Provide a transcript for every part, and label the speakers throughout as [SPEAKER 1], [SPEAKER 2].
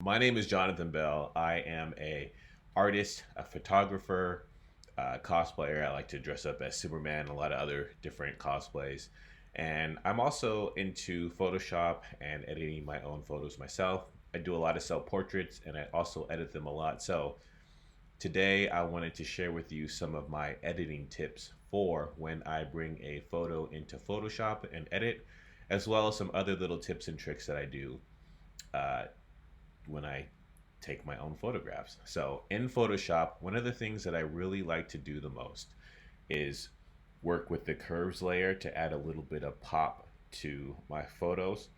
[SPEAKER 1] My name is Jonathan Belle. I am a artist, a photographer, cosplayer. I like to dress up as Superman, and a lot of other different cosplays. And I'm also into Photoshop and editing my own photos myself. I do a lot of self portraits and I also edit them a lot. So today I wanted to share with you some of my editing tips for when I bring a photo into Photoshop and edit, as well as some other little tips and tricks that I do uh, when I take my own photographs. So in Photoshop, one of the things that I really like to do the most is work with the curves layer to add a little bit of pop to my photos.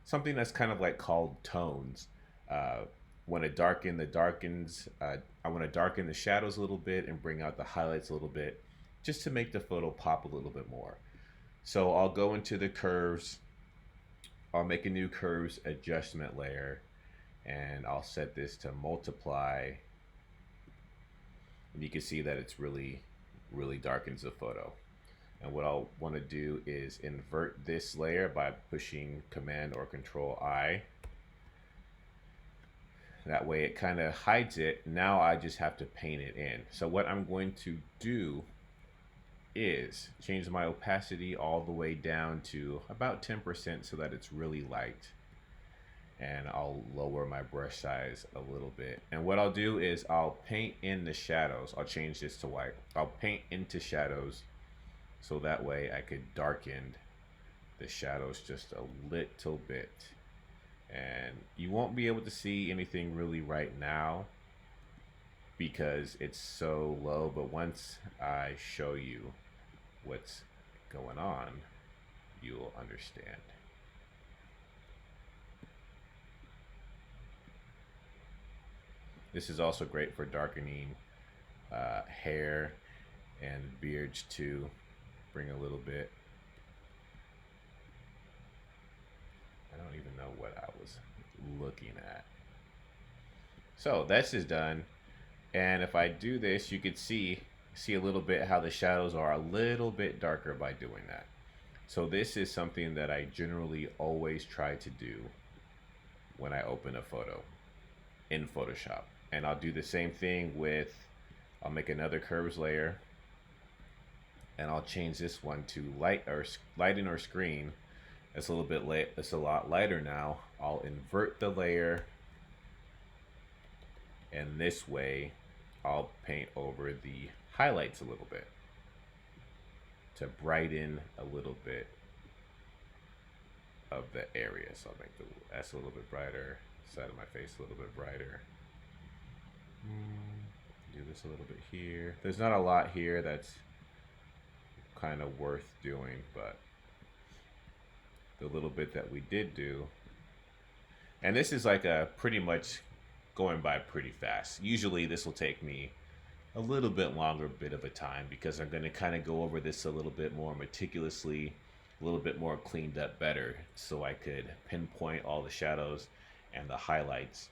[SPEAKER 1] Something that's kind of like called tones. Uh, want to darken the darkens. I want to darken the shadows a little bit and bring out the highlights a little bit, just to make the photo pop a little bit more. So I'll go into the curves. I'll make a new curves adjustment layer and I'll set this to multiply, and you can see that it's really darkens the photo. And what I'll want to do is invert this layer by pushing Command or Control I. That way it kind of hides it. Now I just have to paint it in. So what I'm going to do is change my opacity all the way down to about 10% so that it's really light, and I'll lower my brush size a little bit. And what I'll do is I'll paint in the shadows. I'll change this to white. I'll paint into shadows so that way I could darken the shadows just a little bit. And you won't be able to see anything really right now because it's so low, but once I show you what's going on, you'll understand. This is also great for darkening hair and beards too. Bring a little bit. I don't even know what I was looking at. So this is done. And if I do this, you could see a little bit how the shadows are a little bit darker by doing that. So this is something that I generally always try to do when I open a photo in Photoshop. And I'll do the same thing with, I'll make another curves layer and I'll change this one to lighten or screen. It's a little bit late. It's a lot lighter now. I'll invert the layer, and this way I'll paint over the highlights a little bit to brighten a little bit of the area. So I'll make the S a little bit brighter, side of my face a little bit brighter. Do this a little bit here. There's not a lot here that's kind of worth doing, but the little bit that we did do, and this is like a pretty much going by pretty fast. Usually this will take me a little bit longer bit of a time because I'm going to kind of go over this a little bit more meticulously, a little bit more cleaned up better, so I could pinpoint all the shadows and the highlights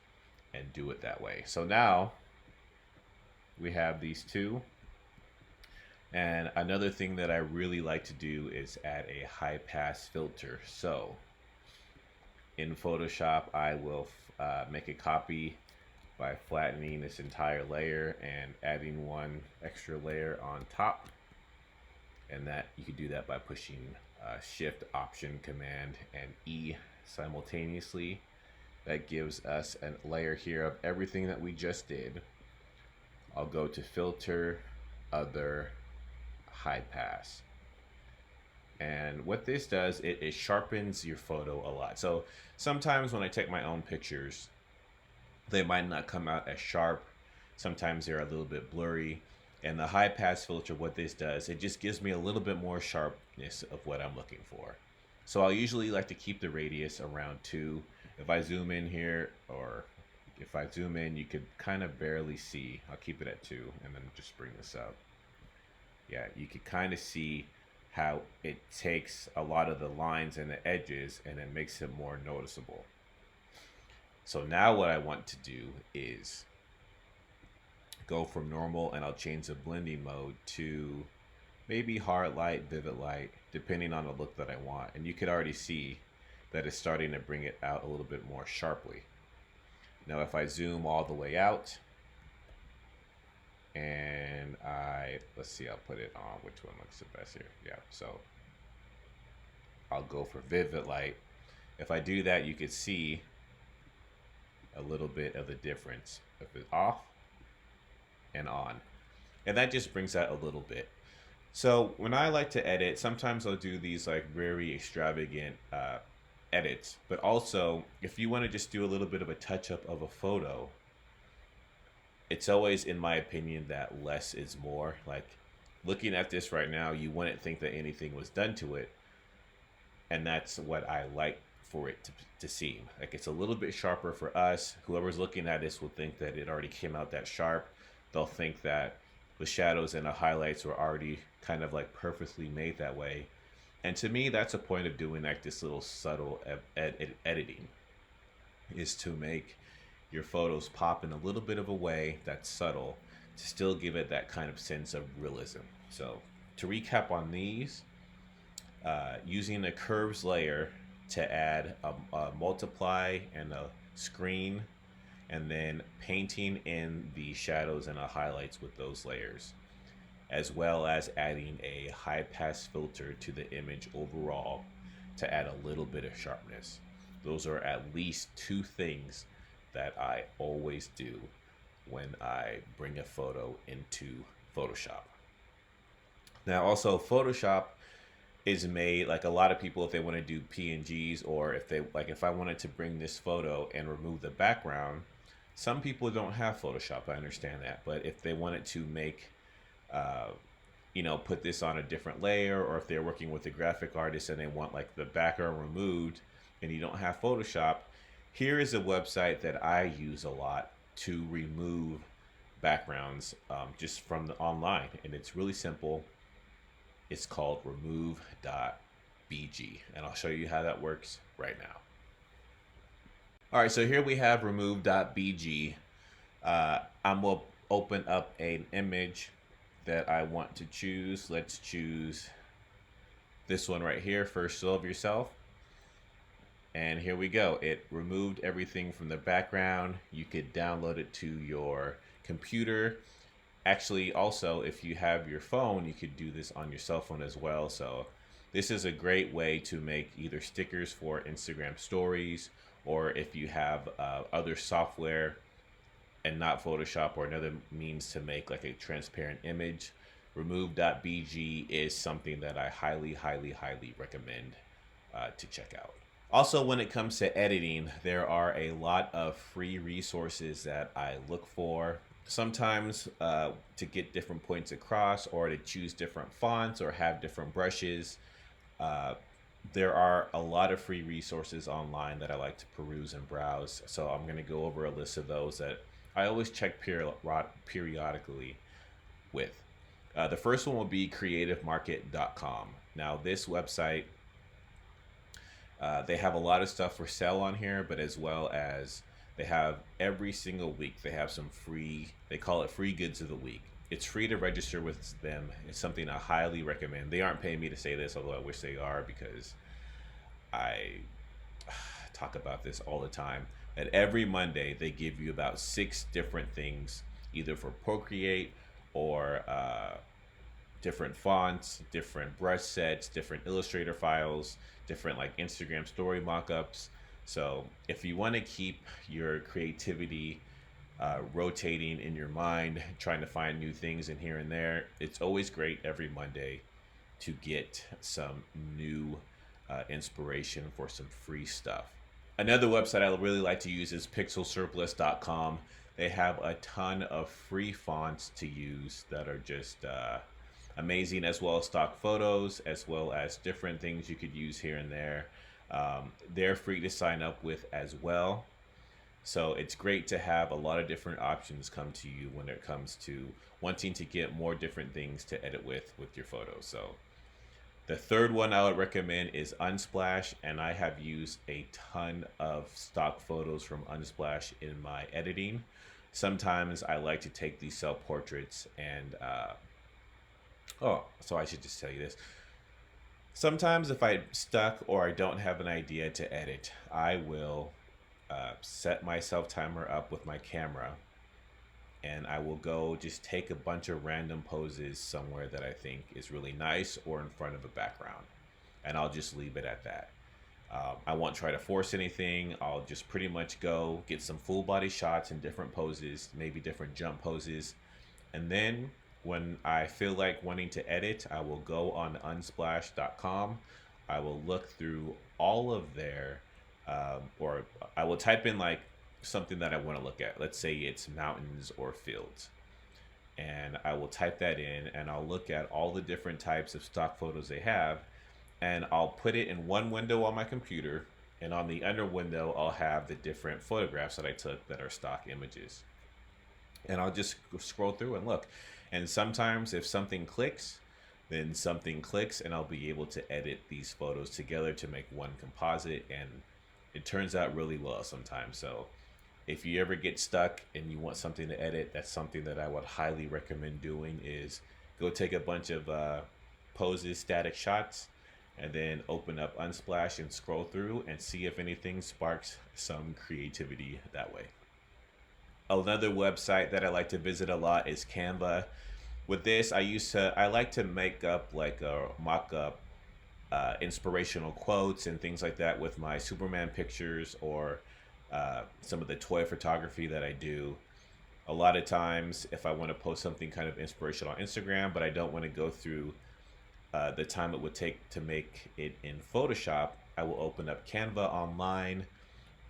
[SPEAKER 1] and do it that way. So now we have these two. And another thing that I really like to do is add a high pass filter. So in Photoshop, I will make a copy by flattening this entire layer and adding one extra layer on top. And that you can do that by pushing Shift, Option, Command, and E simultaneously. That gives us a layer here of everything that we just did. I'll go to Filter, Other, High Pass. And what this does, it sharpens your photo a lot. So sometimes when I take my own pictures, they might not come out as sharp. Sometimes they're a little bit blurry. And the high pass filter, what this does, it just gives me a little bit more sharpness of what I'm looking for. So I'll usually like to keep the radius around 2. If I zoom in here, or if I zoom in, you could kind of barely see. I'll keep it at 2 and then just bring this up. Yeah, you could kind of see how it takes a lot of the lines and the edges and it makes it more noticeable. So now what I want to do is go from normal, and I'll change the blending mode to maybe hard light, vivid light, depending on the look that I want. And you could already see that it's starting to bring it out a little bit more sharply. Now if I zoom all the way out and let's see, I'll put it on which one looks the best here. Yeah, so I'll go for vivid light. If I do that, you can see a little bit of the difference if it's off and on. And that just brings out a little bit. So when I like to edit, sometimes I'll do these like very extravagant edits, but also if you want to just do a little bit of a touch up of a photo, it's always, in my opinion, that less is more. Like looking at this right now, you wouldn't think that anything was done to it, and that's what I like for it to seem. Like it's a little bit sharper for us. Whoever's looking at this will think that it already came out that sharp. They'll think that the shadows and the highlights were already kind of like perfectly made that way. And to me, that's a point of doing like this little subtle editing, is to make your photos pop in a little bit of a way that's subtle to still give it that kind of sense of realism. So to recap on these, using a curves layer to add a multiply and a screen, and then painting in the shadows and the highlights with those layers, as well as adding a high pass filter to the image overall to add a little bit of sharpness. Those are at least two things that I always do when I bring a photo into Photoshop. Now also Photoshop is made, like a lot of people, if they want to do PNGs, or if they like, if I wanted to bring this photo and remove the background, some people don't have Photoshop, I understand that, but if they wanted to make put this on a different layer, or if they're working with a graphic artist and they want like the background removed and you don't have Photoshop, here is a website that I use a lot to remove backgrounds just from the online, and it's really simple. It's called Remove.bg, and I'll show you how that works right now. All right, so here we have Remove.bg. I'm going to open up an image that I want to choose. Let's choose this one right here, First Love Yourself. And here we go. It removed everything from the background. You could download it to your computer. Actually, also, if you have your phone, you could do this on your cell phone as well. So this is a great way to make either stickers for Instagram stories, or if you have other software and not Photoshop, or another means to make like a transparent image. Remove.bg is something that I highly, highly, highly recommend to check out. Also, when it comes to editing, there are a lot of free resources that I look for. Sometimes to get different points across, or to choose different fonts, or have different brushes. There are a lot of free resources online that I like to peruse and browse. So I'm going to go over a list of those that I always check periodically with. The first one will be creativemarket.com. Now this website, they have a lot of stuff for sale on here, but as well as they have every single week, they have some free, they call it free goods of the week. It's free to register with them. It's something I highly recommend. They aren't paying me to say this, although I wish they are, because I talk about this all the time. That every Monday they give you about 6 different things, either for Procreate or different fonts, different brush sets, different Illustrator files, different like Instagram story mockups. So if you want to keep your creativity rotating in your mind, trying to find new things in here and there, it's always great every Monday to get some new inspiration for some free stuff. Another website I really like to use is pixelsurplus.com. They have a ton of free fonts to use that are just amazing, as well as stock photos, as well as different things you could use here and there. They're free to sign up with as well. So it's great to have a lot of different options come to you when it comes to wanting to get more different things to edit with your photos. So the third one I would recommend is Unsplash, and I have used a ton of stock photos from Unsplash in my editing. Sometimes I like to take these self-portraits and so I should just tell you this. Sometimes if I'm stuck or I don't have an idea to edit, I will set my self timer up with my camera, and I will go just take a bunch of random poses somewhere that I think is really nice or in front of a background, and I'll just leave it at that. I won't try to force anything. I'll just pretty much go get some full body shots in different poses, maybe different jump poses. And then when I feel like wanting to edit, I will go on unsplash.com. I will look through all of their, or I will type in like something that I want to look at. Let's say it's mountains or fields. And I will type that in and I'll look at all the different types of stock photos they have, and I'll put it in one window on my computer, and on the other window I'll have the different photographs that I took that are stock images. And I'll just scroll through and look. And sometimes if something clicks, then something clicks, and I'll be able to edit these photos together to make one composite, and it turns out really well sometimes. So if you ever get stuck and you want something to edit, that's something that I would highly recommend doing, is go take a bunch of poses, static shots, and then open up Unsplash and scroll through and see if anything sparks some creativity that way. Another website that I like to visit a lot is Canva. With this, I like to make up like a mock up inspirational quotes and things like that with my Superman pictures, or some of the toy photography that I do. A lot of times, if I want to post something kind of inspirational on Instagram, but I don't want to go through the time it would take to make it in Photoshop, I will open up Canva online,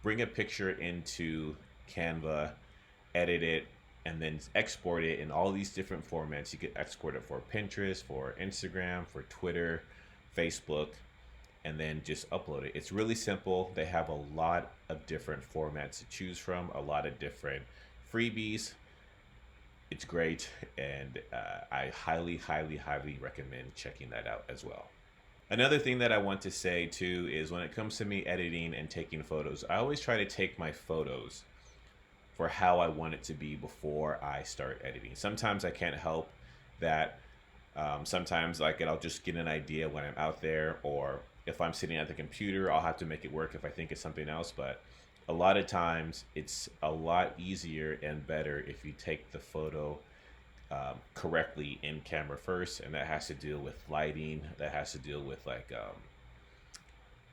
[SPEAKER 1] bring a picture into Canva, edit it, and then export it in all these different formats. You could export it for Pinterest, for Instagram, for Twitter, Facebook, and then just upload it. It's really simple. They have a lot of different formats to choose from, a lot of different freebies. It's great, and I highly recommend checking that out as well. Another thing that I want to say too is when it comes to me editing and taking photos, I always try to take my photos for how I want it to be before I start editing. Sometimes I can't help that. Sometimes like I'll just get an idea when I'm out there, or if I'm sitting at the computer, I'll have to make it work if I think it's something else. But a lot of times it's a lot easier and better if you take the photo correctly in camera first, and that has to deal with lighting, that has to deal with like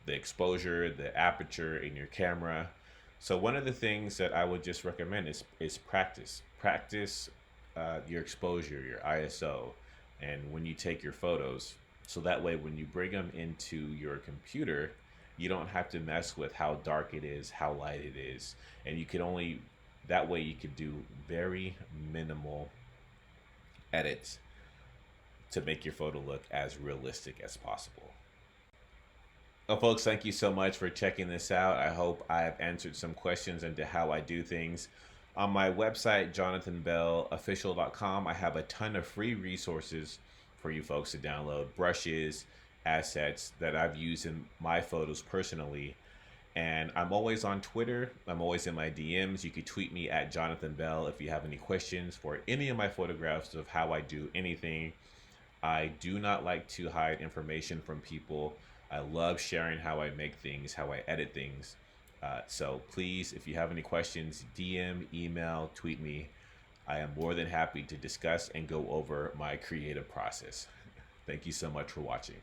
[SPEAKER 1] the exposure, the aperture in your camera. So one of the things that I would just recommend is practice your exposure, your ISO, and when you take your photos, so that way when you bring them into your computer, you don't have to mess with how dark it is, how light it is, and you can only, that way you can do very minimal edits to make your photo look as realistic as possible. Well, folks, thank you so much for checking this out. I hope I have answered some questions into how I do things. On my website, jonathanbelleofficial.com, I have a ton of free resources for you folks to download, brushes, assets that I've used in my photos personally. And I'm always on Twitter. I'm always in my DMs. You could tweet me at Jonathan Belle if you have any questions for any of my photographs of how I do anything. I do not like to hide information from people. I love sharing how I make things, how I edit things. So please, if you have any questions, DM, email, tweet me. I am more than happy to discuss and go over my creative process. Thank you so much for watching.